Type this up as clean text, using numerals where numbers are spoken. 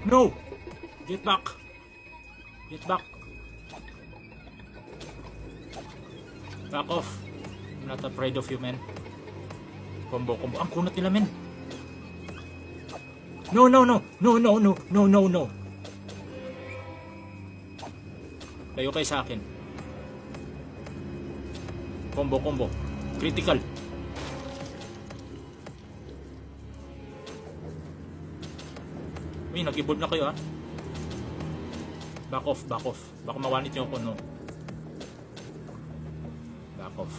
No! Get back! Get back! Back off. I'm not afraid of you, men. Combo. Ang kunat nila, men. No. Layo kayo sa akin. Combo. Critical. Uy, nag-evolve na kayo, ha. Back off. Baka mawanit yung ako, no. Back off.